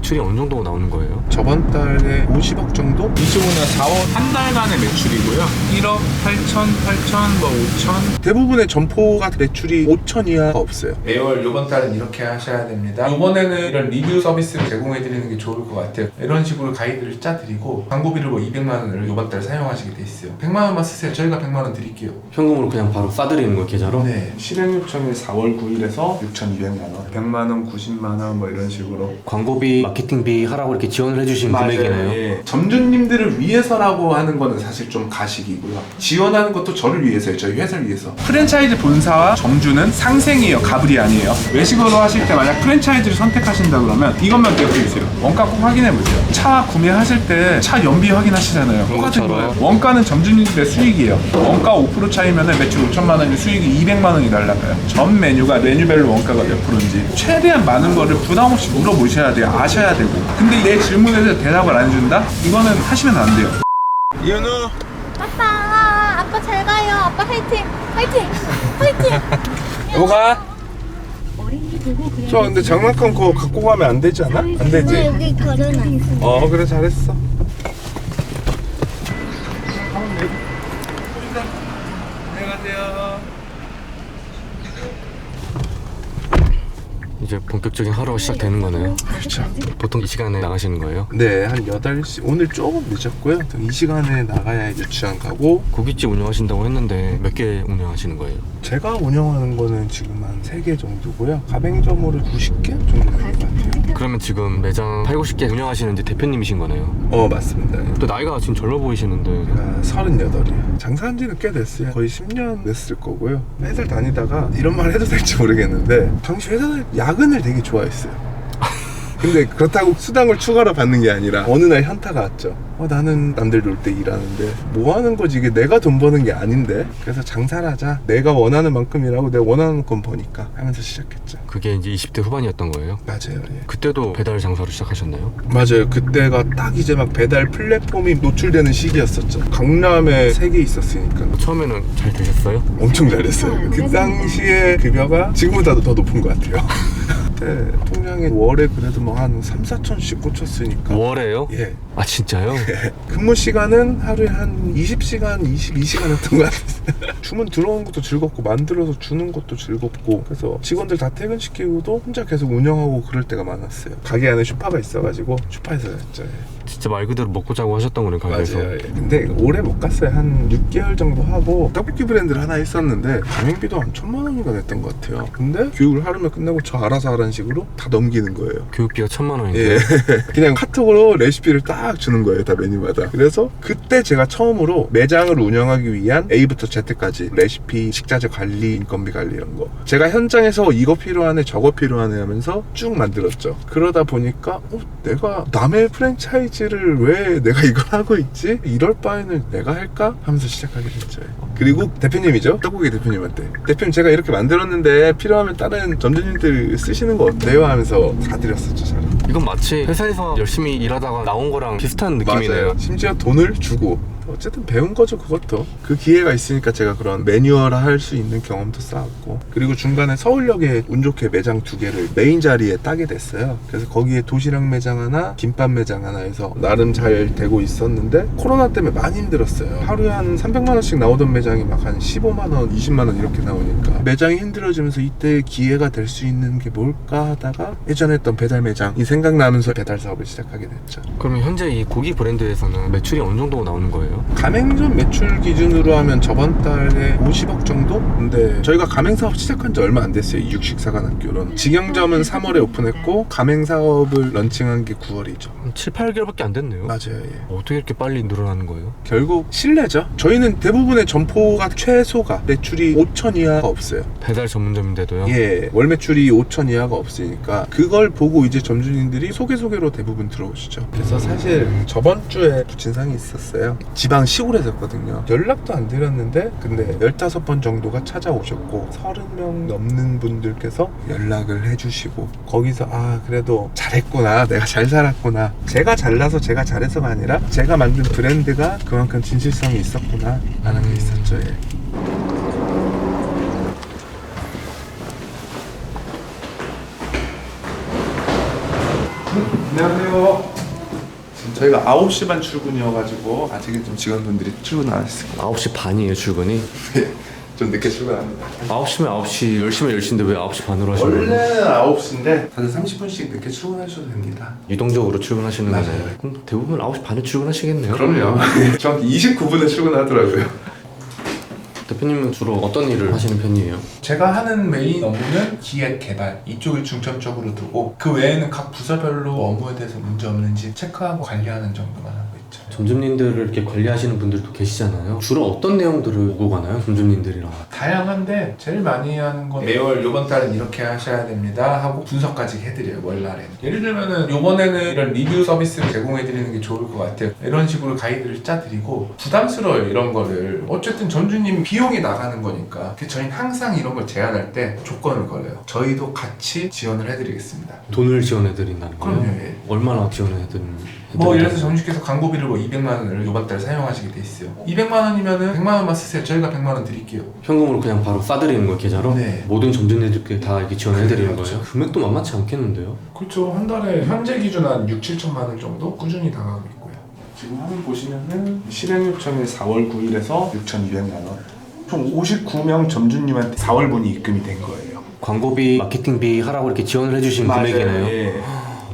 매출이 어느 정도 나오는 거예요? 저번 달에 50억 정도? 25년 4월 한 달간의 매출이고요. 1억 8천, 8천, 뭐 5천. 대부분의 점포가 매출이 5천 이하가 없어요. 매월 이번 달은 이렇게 하셔야 됩니다. 이번에는 이런 리뷰 서비스를 제공해드리는 게 좋을 것 같아요. 이런 식으로 가이드를 짜드리고 광고비를 뭐 200만 원을 이번 달 사용하시게 돼 있어요. 100만 원만 쓰세요. 저희가 100만 원 드릴게요. 현금으로 그냥 바로 싸드리는 거예요, 계좌로? 네. 실행 요청이 4월 9일에서 6,200만 원, 100만 원, 90만 원 뭐 이런 식으로. 광고비, 마케팅비 하라고 이렇게 지원을 해주신 금액이네요. 예. 점주님들을 위해서라고 하는 거는 사실 좀 가식이고요. 지원하는 것도 저를 위해서예요. 저희 회사를 위해서. 프랜차이즈 본사와 점주는 상생이에요. 가불이 아니에요. 외식으로 하실 때 만약 프랜차이즈를 선택하신다 그러면 이것만 기억해 주세요. 원가 꼭 확인해 보세요. 차 구매하실 때 차 연비 확인하시잖아요. 똑같은 거예요. 원가는 점주님들의 수익이에요. 원가 5% 차이면 매출 5천만 원이 수익이 200만 원이 날라가요. 전 메뉴가 메뉴별로 원가가 몇 프로인지 최대한 많은 거를 부담 없이 물어보셔야 돼요. 아셔야 되고. 근데 내 질문에 대해서 대답을 안 해준다? 이거는 하시면 안 돼요. 이현우. 아빠 잘 가요. 아빠 화이팅! 화이팅! 화이팅! 여보가? 저 근데 장난감 그거 갖고 가면 안 되지 않아? 안 되지? 여기 걸어놔. 그래 잘했어. 안녕하세요. 이제 본격적인 하루가 시작되는 거네요. 그렇죠. 보통 이 시간에 나가시는 거예요? 네, 한 8시. 오늘 조금 늦었고요. 이 시간에 나가야 유치원 가고. 고깃집 운영하신다고 했는데 몇 개 운영하시는 거예요? 제가 운영하는 거는 지금 한 3개 정도고요. 가맹점으로 90개 정도 되는 것 같아요. 그러면 지금 매장 8, 90개 운영하시는 이제 대표님이신 거네요? 맞습니다. 또 나이가 지금 젊어 보이시는데. 제가 38이에요. 장사한 지는 꽤 됐어요. 거의 10년 됐을 거고요. 회사를 다니다가 이런 말 해도 될지 모르겠는데 당시 회사는 야근을 되게 좋아했어요. 근데 그렇다고 수당을 추가로 받는 게 아니라 어느 날 현타가 왔죠. 나는 남들 놀 때 일하는데 뭐 하는 거지, 이게 내가 돈 버는 게 아닌데. 그래서 장사를 하자, 내가 원하는 만큼 일하고 내가 원하는 건 버니까 하면서 시작했죠. 그게 이제 20대 후반이었던 거예요? 맞아요. 예. 그때도 배달 장사로 시작하셨나요? 맞아요. 그때가 딱 이제 막 배달 플랫폼이 노출되는 시기였었죠. 강남에 3개 있었으니까 처음에는 잘 되셨어요? 엄청 잘했어요. 그 당시에 급여가 지금보다도 더 높은 것 같아요. 그때 통장에 월에 그래도 뭐 한 3, 4천씩 꽂혔으니까. 월에요? 예. 아 진짜요? 근무 시간은 하루에 한 20시간, 22시간 했던 것 같아요. 주문 들어오는 것도 즐겁고 만들어서 주는 것도 즐겁고, 그래서 직원들 다 퇴근시키고도 혼자 계속 운영하고 그럴 때가 많았어요. 가게 안에 슈퍼가 있어가지고 슈퍼에서 했죠. 예. 진짜 말 그대로 먹고 자고 하셨던 거네요, 가게에서. 맞아요. 예. 근데 오래 못 갔어요. 한 6개월 정도 하고 떡볶이 브랜드를 하나 했었는데 가맹비도 한 1,000만 원인가 냈던 것 같아요. 근데 교육을 하루면 끝나고 저 알아서 하라는 식으로 다 넘기는 거예요. 교육비가 1,000만 원인데. 예. 그냥 카톡으로 레시피를 딱 주는 거예요, 다 메뉴마다. 그래서 그때 제가 처음으로 매장을 운영하기 위한 A부터 Z까지 레시피, 식자재 관리, 인건비 관리 이런 거 제가 현장에서 이거 필요하네 저거 필요하네 하면서 쭉 만들었죠. 그러다 보니까 내가 남의 프랜차이즈를 왜 내가 이걸 하고 있지? 이럴 바에는 내가 할까? 하면서 시작하게 됐죠. 그리고 대표님이죠. 떡볶이 대표님한테, 대표님 제가 이렇게 만들었는데 필요하면 다른 점주님들 쓰시는 거 어때요? 하면서 사드렸었죠. 저는. 이건 마치 회사에서 열심히 일하다가 나온 거랑 비슷한 느낌이네요. 맞아요. 심지어 돈을 주고 어쨌든 배운 거죠. 그것도 그 기회가 있으니까 제가 그런 매뉴얼화 할 수 있는 경험도 쌓았고, 그리고 중간에 서울역에 운 좋게 매장 2개를 메인 자리에 따게 됐어요. 그래서 거기에 도시락 매장 하나, 김밥 매장 하나 해서 나름 잘 되고 있었는데 코로나 때문에 많이 힘들었어요. 하루에 한 300만 원씩 나오던 매장이 막 한 15만 원, 20만 원 이렇게 나오니까 매장이 힘들어지면서 이때 기회가 될 수 있는 게 뭘까 하다가 예전에 했던 배달 매장이 생각나면서 배달 사업을 시작하게 됐죠. 그러면 현재 이 고기 브랜드에서는 매출이 어느 정도 나오는 거예요? 가맹점 매출 기준으로 하면 저번 달에 50억 정도? 근데 저희가 가맹사업 시작한 지 얼마 안 됐어요. 이 육식사관학교는. 직영점은 3월에 오픈했고 가맹사업을 런칭한 게 9월이죠. 7, 8개월밖에 안 됐네요. 맞아요. 예. 어떻게 이렇게 빨리 늘어나는 거예요? 결국 신뢰죠. 저희는 대부분의 점포가 최소가 매출이 5천 이하가 없어요. 배달 전문점인데도요? 예, 월 매출이 5천 이하가 없으니까 그걸 보고 이제 점주님들이 소개로 대부분 들어오시죠. 그래서 사실 저번 주에 붙인 상이 있었어요. 지방 시골에서 했거든요. 연락도 안 드렸는데 근데 15번 정도가 찾아오셨고 30명 넘는 분들께서 연락을 해주시고, 거기서 그래도 잘했구나, 내가 잘 살았구나, 제가 잘나서 제가 잘해서가 아니라 제가 만든 브랜드가 그만큼 진실성이 있었구나 라는 게 있었죠. 예. 안녕하세요. 지금 저희가 9시 반 출근이어가지고 아직은 좀 직원분들이 출근 안 했을 거예요. 9시 반이에요 출근이? 좀 늦게 출근합니다. 9시면 9시, 10시면 10시인데 왜 9시 반으로 하시는 거예요? 원래는 9시인데 다들 30분씩 늦게 출근하셔도 됩니다. 유동적으로 출근하시는 맞아요. 거예요? 그럼 대부분 9시 반에 출근하시겠네요? 그럼요. 정확히 29분에 출근하더라고요. 대표님은 주로 어떤 일을 하시는 편이에요? 제가 하는 메인 업무는 기획 개발 이쪽을 중점적으로 두고 그 외에는 각 부서별로 업무에 대해서 문제 없는지 체크하고 관리하는 정도만 하고 있죠. 점주님들을 이렇게 관리하시는 분들도 계시잖아요. 주로 어떤 내용들을 보고 가나요? 점주님들이랑. 다양한데 제일 많이 하는 건 매월 요번 달은 이렇게 하셔야 됩니다 하고 분석까지 해드려요. 월날에는 예를 들면은 요번에는 이런 리뷰 서비스를 제공해드리는 게 좋을 것 같아요. 이런 식으로 가이드를 짜드리고 부담스러워요. 이런 거를 어쨌든 점주님 비용이 나가는 거니까 저희는 항상 이런 걸 제안할 때 조건을 걸어요. 저희도 같이 지원을 해드리겠습니다. 돈을 지원해드린다는 거예요? 그럼요. 예. 얼마나 지원해드리는? 뭐 예를 들어서 점주께서 광고비를 뭐 200만 원을 이번 달 사용하시게 돼 있어요. 200만 원이면은 100만 원만 쓰세요. 저희가 100만 원 드릴게요. 현금으로 그냥 바로 싸드리는 거예요, 계좌로? 네. 모든 점주님들께 다 이렇게 지원해드리는 그렇죠. 거예요? 금액도 만만치 않겠는데요? 그렇죠. 한 달에 현재 기준 한 6, 7천만 원 정도 꾸준히 나가고 있고요. 지금 화면 보시면은 실행 요청일 4월 9일에서 6,200만 원. 총 59명 점주님한테 4월분이 입금이 된 거예요. 광고비, 마케팅비 하라고 이렇게 지원을 해주신 금액이네요. 예.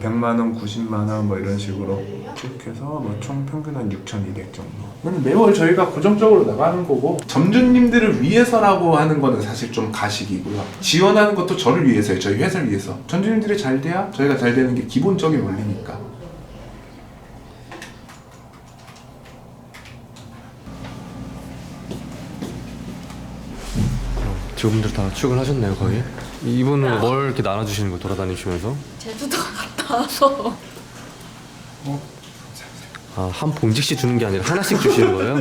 100만 원, 90만 원 뭐 이런 식으로 쭉 해서 뭐 총 평균 한 6,200 정도. 그건 매월 저희가 고정적으로 나가는 거고 점주님들을 위해서라고 하는 거는 사실 좀 가식이고요. 지원하는 것도 저를 위해서예요. 저희 회사를 위해서. 점주님들이 잘 돼야 저희가 잘 되는 게 기본적인 원리니까. 직원들 다 출근하셨네요, 거의? 이분은 뭘 이렇게 나눠주시는 거예요, 돌아다니시면서? 제주도 갔다 와서. 아, 한 봉지씩 주는 게 아니라 하나씩 주시는 거예요?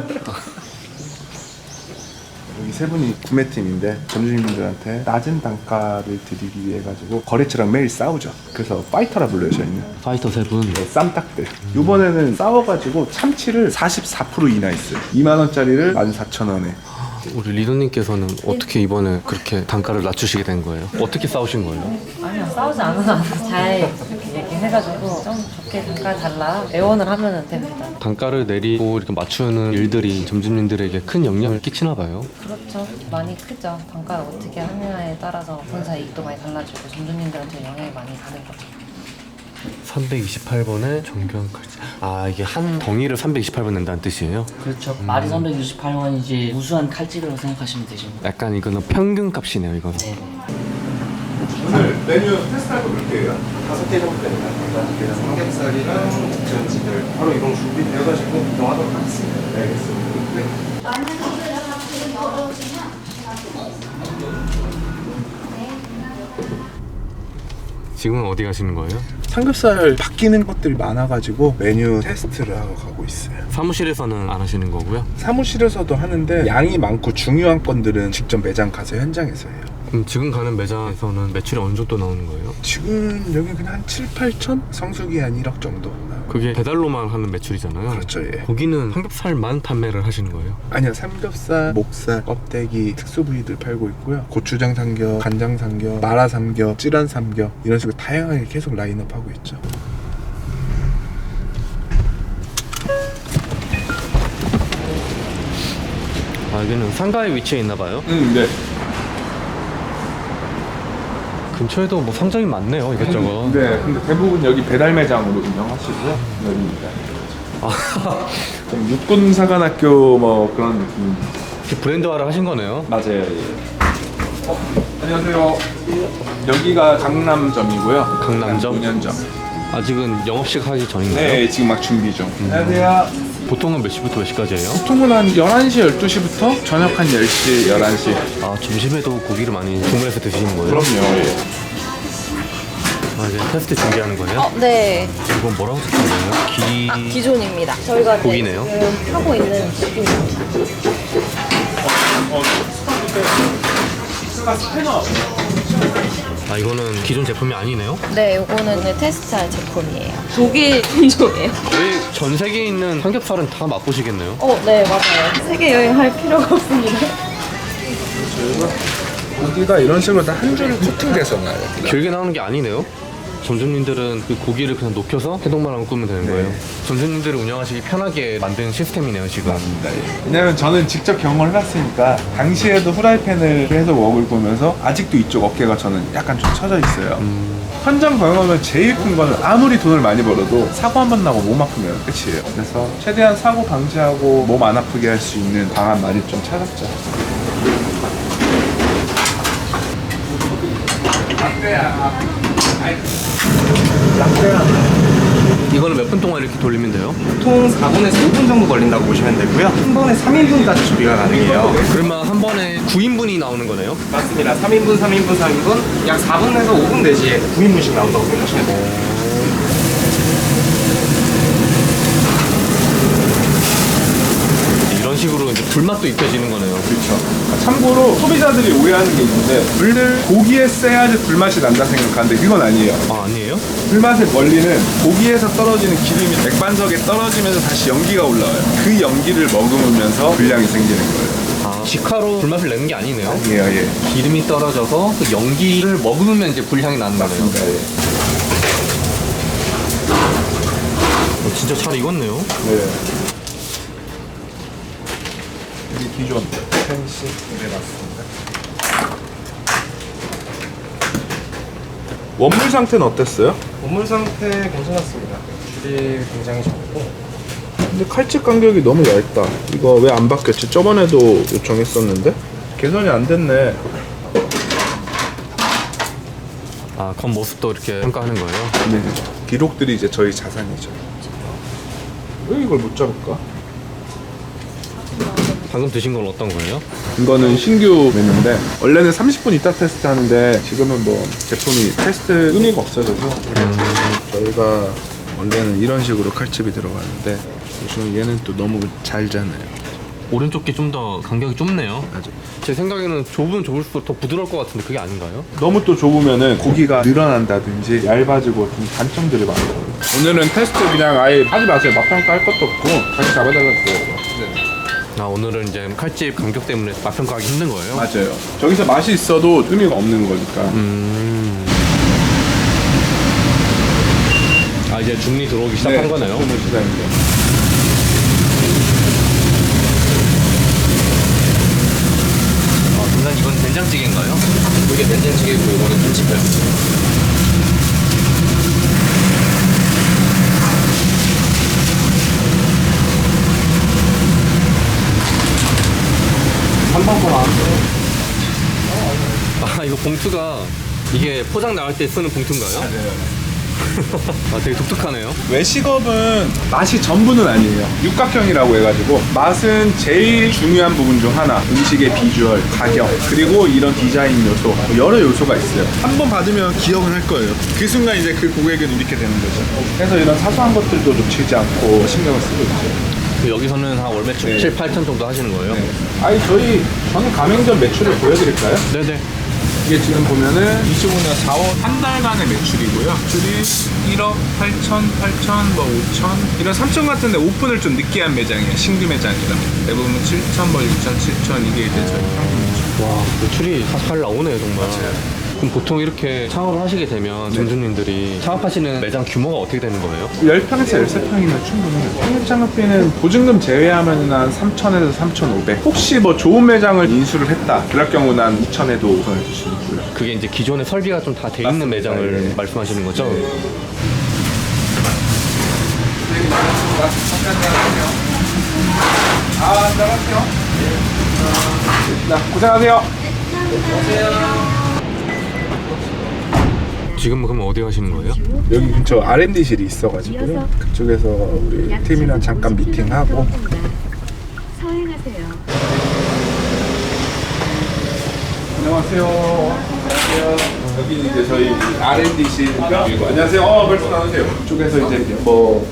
여기 세 분이 구매팀인데 점주님들한테 낮은 단가를 드리기 위해 가지고 거래처랑 매일 싸우죠. 그래서 파이터라 불러요, 저희는. 파이터 세 분. 쌈딱들. 이번에는 싸워가지고 참치를 44% 인하했어요. 2만 원짜리를 14,000원에. 우리 리더님께서는 어떻게 이번에 그렇게 단가를 낮추시게 된 거예요? 어떻게 싸우신 거예요? 아니요, 싸우지 않아서 잘 이렇게 얘기해가지고 좀 좋게 단가 달라 애원을 하면 됩니다. 단가를 내리고 이렇게 맞추는 일들이 점주님들에게 큰 영향을 끼치나 봐요. 그렇죠. 많이 크죠. 단가를 어떻게 하느냐에 따라서 본사 이익도 많이 달라지고 점주님들한테 영향이 많이 가는 거죠. 328번에 정교한 칼질. 아, 이게 한 덩이를 328번 낸다는 뜻이에요? 그렇죠. 말이 368원이지 우수한 칼집이라고 생각하시면 되죠. 약간 이거는 평균 값이네요, 이거는. 네. 오늘 메뉴 테스트할 거 몇 개예요? 5개 정도 됩니다. 5개 삼겹살이랑 전지들 바로 이런 준비되어가지고 이동하도록 하겠습니다. 네, 알겠습니다. 지금은 어디 가시는 거예요? 삼겹살 바뀌는 것들이 많아가지고 메뉴 테스트를 하고 가고 있어요. 사무실에서는 안 하시는 거고요? 사무실에서도 하는데 양이 많고 중요한 건들은 직접 매장 가서 현장에서 해요. 그럼 지금 가는 매장에서는 매출이 어느 정도 나오는 거예요? 지금 여기 그냥 한 7, 8천? 성수기 한 1억 정도. 그게 배달로만 하는 매출이잖아요. 그렇죠, 예. 거기는 삼겹살만 판매를 하시는 거예요? 아니요, 삼겹살, 목살, 껍데기, 특수 부위들 팔고 있고요. 고추장 삼겹, 간장 삼겹, 마라 삼겹, 찌란 삼겹 이런 식으로 다양하게 계속 라인업 하고 있죠. 아, 여기는 상가에 위치해 있나 봐요? 네. 근처에도 뭐 상점이 많네요, 이것저것. 네, 근데 대부분 여기 배달 매장으로 운영하시고요. 여기입니다. 좀 육군사관학교 뭐 그런 느낌. 이렇게 브랜드화를 하신 거네요? 맞아요. 예. 안녕하세요. 여기가 강남점이고요. 강남점? 운현점. 아직은 영업식 하기 전인가요? 네, 지금 막 준비 중. 안녕하세요. 보통은 몇 시부터 몇 시까지예요? 보통은 한 11시, 12시부터 저녁 한 10시, 11시. 아, 점심에도 고기를 많이 주문해서 드시는 거예요? 그럼요. 예. 아, 이제 테스트 준비하는 거예요? 네. 이건 뭐라고 적힌 거예요? 기존입니다. 저희가 이제 고기네요? 지금 하고 있는 지금 아, 이거는 기존 제품이 아니네요? 네, 요거는 이제 테스트할 제품이에요. 독일 품종이에요. 거의 전 세계에 있는 삼겹살은 다 맛보시겠네요? 네, 맞아요. 세계 여행할 필요가 없습니다. 고기가 이런 식으로 다 한 줄을 코팅돼서 나요. 길게 나오는 게 아니네요? 점주님들은 그 고기를 그냥 녹여서 해동만 하고 끄면 되는 거예요? 점주님들을 운영하시기 편하게 만든 시스템이네요, 지금. 왜냐면 저는 직접 경험을 해봤으니까 당시에도 후라이팬을 해서 웍을 보면서 아직도 이쪽 어깨가 저는 약간 좀 처져 있어요. 현장 경험은 제일 큰 거는 아무리 돈을 많이 벌어도 사고 한 번 나고 몸 아프면 끝이에요. 그래서 최대한 사고 방지하고 몸 안 아프게 할 수 있는 방안 많이 좀 찾았죠. 이거는 몇 분 동안 이렇게 돌리면 돼요? 보통 4분에서 5분 정도 걸린다고 보시면 되고요. 한 번에 3인분까지 조리가 가능해요. 그러면 한 번에 9인분이 나오는 거네요? 맞습니다. 3인분, 3인분, 3인분 약 4분에서 5분 내지에 9인분씩 나온다고 생각하시면 돼요. 이런 식으로 이제 불맛도 입혀지는 거네요. 그렇죠. 참고로 소비자들이 오해하는 게 있는데 불을 고기에 쎄야지 불맛이 난다 생각하는데 그건 아니에요. 아, 아니에요? 불맛의 원리는 고기에서 떨어지는 기름이 맥반석에 떨어지면서 다시 연기가 올라와요. 그 연기를 머금으면서 불량이 생기는 거예요. 아, 직화로 불맛을 내는 게 아니네요? 예. 기름이 떨어져서 그 연기를 머금으면 이제 불향이 나는 거네요. 진짜 잘 익었네요. 네. 여기 기존 펜시 내놨습니다. 원물 상태는 어땠어요? 원물 상태 괜찮았습니다. 줄이 굉장히 좋고 근데 칼집 간격이 너무 얇다. 이거 왜 안 바뀌었지? 저번에도 요청했었는데 개선이 안 됐네. 아, 겉모습도 이렇게 평가하는 거예요? 네. 기록들이 이제 저희 자산이죠. 왜 이걸 못 잡을까? 방금 드신 건 어떤 거예요? 이거는 신규 메뉴인데 원래는 30분 있다 테스트 하는데 지금은 뭐 제품이 테스트 의미가 없어져서 저희가 원래는 이런 식으로 칼집이 들어가는데 요즘 얘는 또 너무 잘 자네요. 오른쪽 게 좀 더 간격이 좁네요. 맞아. 제 생각에는 좁으면 좁을수록 더 부드러울 것 같은데 그게 아닌가요? 너무 또 좁으면은 고기가 늘어난다든지 얇아지고 좀 단점들이 많아요. 오늘은 테스트 그냥 아예 하지 마세요. 맛평가 할 것도 없고 다시 잡아달라고 그래요. 아, 오늘은 이제 칼집 간격 때문에 맛평가하기 힘든 거예요? 맞아요. 저기서 맛이 있어도 의미가 없는 거니까. 아, 이제 중리 들어오기 시작한 거네요? 네, 시작입니다. 일단 이건 된장찌개인가요? 이게 된장찌개고 이거는 김치뼈. 아, 이거 봉투가 이게 포장 나갈 때 쓰는 봉투인가요? 네. 아, 되게 독특하네요. 외식업은 맛이 전부는 아니에요. 육각형이라고 해가지고 맛은 제일 중요한 부분 중 하나. 음식의 비주얼, 가격, 그리고 이런 디자인 요소, 뭐 여러 요소가 있어요. 한 번 받으면 기억은 할 거예요. 그 순간 이제 그 고객은 이렇게 되는 거죠. 그래서 이런 사소한 것들도 놓치지 않고 신경을 쓰고 있죠. 여기서는 한 월 매출 네. 7, 8천 정도 하시는 거예요? 아니 저는 가맹점 매출을 보여드릴까요? 네네. 이게 지금 보면은 25년 4월 한 달간의 매출이고요. 매출이 1억 8천, 8천, 뭐 5천 이런 3천 같은데 오픈을 좀 늦게 한 매장이에요. 신규 매장이라 대부분 7천, 뭐 6천, 7천 이게 이제 저희 평균 매출. 와, 매출이 잘 나오네요, 정말. 그럼 보통 이렇게 창업을 하시게 되면 점주님들이 창업하시는 매장 규모가 어떻게 되는 거예요? 10평에서 13평이면 충분해요. 평균 창업비는 보증금 제외하면 한 3천에서 3,500. 혹시 뭐 좋은 매장을 인수를 했다. 그럴 경우는 한 2천에도 오픈해 주시고요. 그게 이제 기존에 설비가 좀 다 돼 있는 맞습니다. 매장을 네. 말씀하시는 거죠? 안녕하세요. 고생하세요. 지금 그럼 어디 가시는 거예요? 여기 근처 R&D실이 있어가지고요. 그쪽에서 우리 팀이랑 잠깐 미팅하고 서행하세요. 안녕하세요. 여기 이제 저희 R&D실 그리고 안녕하세요. 말씀 나누세요. 이쪽에서 이제 뭐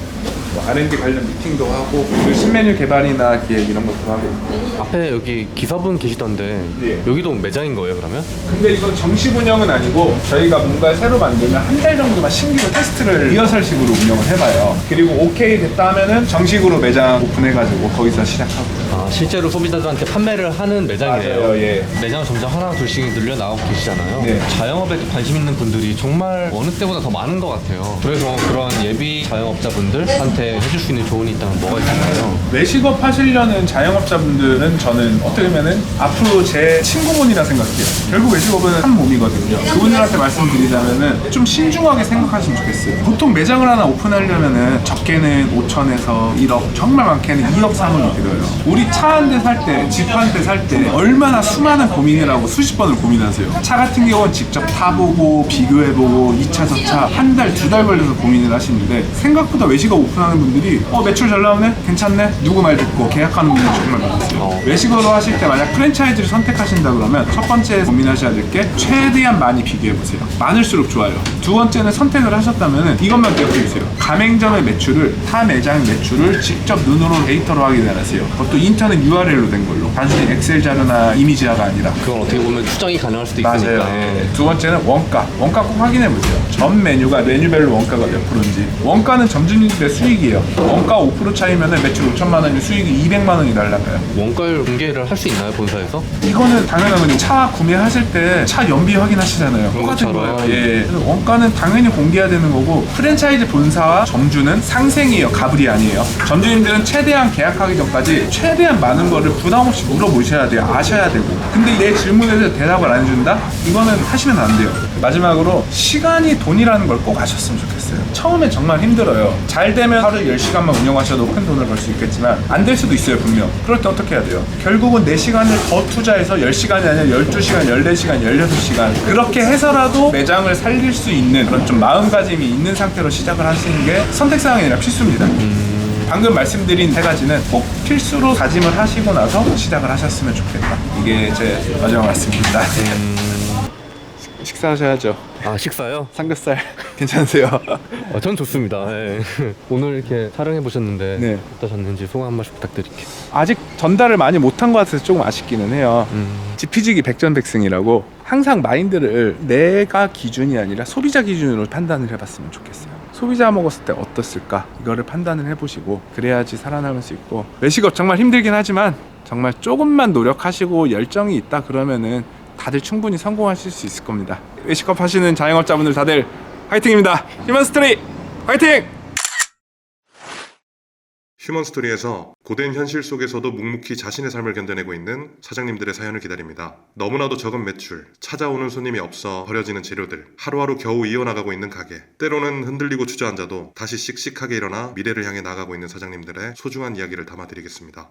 뭐 R&D 관련 미팅도 하고 그리고 신메뉴 개발이나 기획 이런 것도 하고 있고. 앞에 여기 기사분 계시던데 예. 여기도 매장인 거예요 그러면? 근데 이건 정식 운영은 아니고 저희가 뭔가 새로 만들면 한 달 정도만 신기로 테스트를 리허설식으로 운영을 해봐요. 그리고 오케이 됐다 하면은 정식으로 매장 오픈해가지고 거기서 시작하고. 아 실제로 소비자들한테 판매를 하는 매장이네요. 맞아요, 예. 매장을 점점 하나 둘씩 늘려나가고 계시잖아요. 네. 자영업에 관심 있는 분들이 정말 어느 때보다 더 많은 것 같아요. 그래서 그런 예비 자영업자분들한테 해줄 수 있는 조언이 있다면 뭐가 있을까요? 외식업 하시려는 자영업자분들은 저는 어떻게 보면은 앞으로 제 친구분이라 생각해요. 결국 외식업은 한 몸이거든요. 그분들한테 말씀드리자면은 좀 신중하게 생각하시면 좋겠어요. 보통 매장을 하나 오픈하려면은 적게는 5천에서 1억, 정말 많게는 2억, 3억이 들어요. 우리 차 한 대 살 때, 집 한 대 살 때 얼마나 수많은 고민을 하고 수십 번을 고민하세요. 차 같은 경우는 직접 타보고 비교해보고 2차, 저차 한 달, 2달 걸려서 고민을 하시는데 생각보다 외식업 오픈하는 분들이 매출 잘 나오네? 괜찮네? 누구 말 듣고 계약하는 분들이 정말 많으세요. 외식업으로 하실 때 만약 프랜차이즈를 선택하신다 그러면 첫 번째 고민하셔야 될 게 최대한 많이 비교해보세요. 많을수록 좋아요. 두 번째는 선택을 하셨다면 이것만 기억해주세요. 가맹점의 매출을 타 매장 매출을 직접 눈으로 데이터로 확인하세요. 그것도 인터넷 URL로 된 걸로. 단순히 엑셀 자료나 이미지화가 아니라. 그건 어떻게 보면 추정이 가능할 수도 있으니까. 맞아요. 네. 두 번째는 원가 꼭 확인해보세요. 전 메뉴가 메뉴별로 원가가 몇 프로인지. 원가는 점주님들의 수익이에요. 원가 5% 차이면 매출 5천만 원이 수익이 200만 원이 날라가요. 원가를 공개를 할 수 있나요 본사에서? 이거는 당연한 거죠. 차 구매하실 때 차 연비 확인하시잖아요. 똑같은 것처럼. 거예요. 예. 그래서 원가는 당연히 공개해야 되는 거고 프랜차이즈 본사와 점주는 상생이에요. 가불이 아니에요. 점주님들은 최대한 계약하기 전까지 최대한 많은 거를 부담 없이 물어보셔야 돼요. 아셔야 되고. 근데 내 질문에 대해서 대답을 안 해준다? 이거는 하시면 안 돼요. 마지막으로 시간이 돈이라는 걸 꼭 아셨으면 좋겠어요. 처음엔 정말 힘들어요. 잘 되면 하루 10시간만 운영하셔도 큰 돈을 벌 수 있겠지만 안 될 수도 있어요 분명. 그럴 때 어떻게 해야 돼요? 결국은 내 시간을 더 투자해서 10시간이 아니라 12시간, 14시간, 16시간 그렇게 해서라도 매장을 살릴 수 있는 그런 좀 마음가짐이 있는 상태로 시작을 하시는 게 선택사항이 아니라 필수입니다. 방금 말씀드린 세 가지는 꼭 필수로 다짐을 하시고 나서 시작을 하셨으면 좋겠다. 이게 제 마지막 말씀입니다. 식사하셔야죠. 아 식사요? 삼겹살 괜찮으세요? 전 좋습니다. 네. 오늘 이렇게 촬영해 보셨는데 네. 어떠셨는지 소감 한 말씀 부탁드릴게요. 아직 전달을 많이 못한 것 같아서 조금 아쉽기는 해요. 지피지기 백전백승이라고 항상 마인드를 내가 기준이 아니라 소비자 기준으로 판단을 해봤으면 좋겠어요. 소비자 먹었을 때 어떻을까? 이거를 판단을 해보시고 그래야지 살아남을 수 있고 외식업 정말 힘들긴 하지만 정말 조금만 노력하시고 열정이 있다 그러면은 다들 충분히 성공하실 수 있을 겁니다. 외식업 하시는 자영업자분들 다들 화이팅입니다. 휴먼스토리 화이팅! 휴먼스토리에서 고된 현실 속에서도 묵묵히 자신의 삶을 견뎌내고 있는 사장님들의 사연을 기다립니다. 너무나도 적은 매출, 찾아오는 손님이 없어 버려지는 재료들, 하루하루 겨우 이어나가고 있는 가게, 때로는 흔들리고 주저앉아도 다시 씩씩하게 일어나 미래를 향해 나가고 있는 사장님들의 소중한 이야기를 담아드리겠습니다.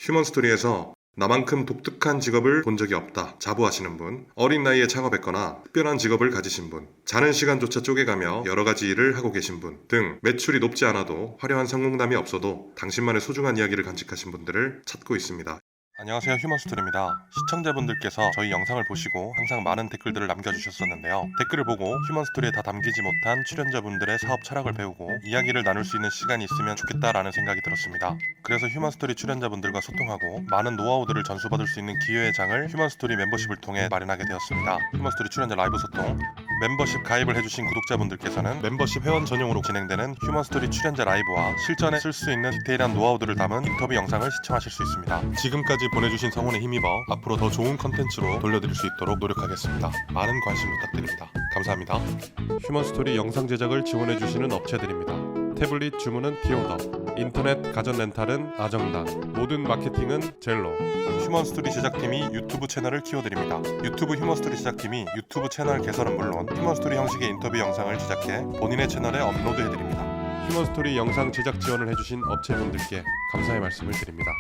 휴먼스토리에서 나만큼 독특한 직업을 본 적이 없다 자부하시는 분, 어린 나이에 창업했거나 특별한 직업을 가지신 분, 자는 시간조차 쪼개가며 여러가지 일을 하고 계신 분 등 매출이 높지 않아도 화려한 성공담이 없어도 당신만의 소중한 이야기를 간직하신 분들을 찾고 있습니다. 안녕하세요, 휴먼스토리입니다. 시청자분들께서 저희 영상을 보시고 항상 많은 댓글들을 남겨주셨었는데요. 댓글을 보고 휴먼스토리에 다 담기지 못한 출연자분들의 사업 철학을 배우고 이야기를 나눌 수 있는 시간이 있으면 좋겠다라는 생각이 들었습니다. 그래서 휴먼스토리 출연자분들과 소통하고 많은 노하우들을 전수받을 수 있는 기회의 장을 휴먼스토리 멤버십을 통해 마련하게 되었습니다. 휴먼스토리 출연자 라이브 소통, 멤버십 가입을 해주신 구독자분들께서는 멤버십 회원 전용으로 진행되는 휴먼스토리 출연자 라이브와 실전에 쓸 수 있는 디테일한 노하우들을 담은 인터뷰 영상을 시청하실 수 있습니다. 지금까지 보내주신 성원에 힘입어 앞으로 더 좋은 컨텐츠로 돌려드릴 수 있도록 노력하겠습니다. 많은 관심 부탁드립니다. 감사합니다. 휴먼스토리 영상 제작을 지원해주시는 업체들입니다. 태블릿 주문은 키오더, 인터넷 가전 렌탈은 아정당, 모든 마케팅은 젤로. 휴먼스토리 제작팀이 유튜브 채널을 키워드립니다. 유튜브 휴먼스토리 제작팀이 유튜브 채널 개설은 물론 휴먼스토리 형식의 인터뷰 영상을 제작해 본인의 채널에 업로드해드립니다. 휴먼스토리 영상 제작 지원을 해주신 업체분들께 감사의 말씀을 드립니다.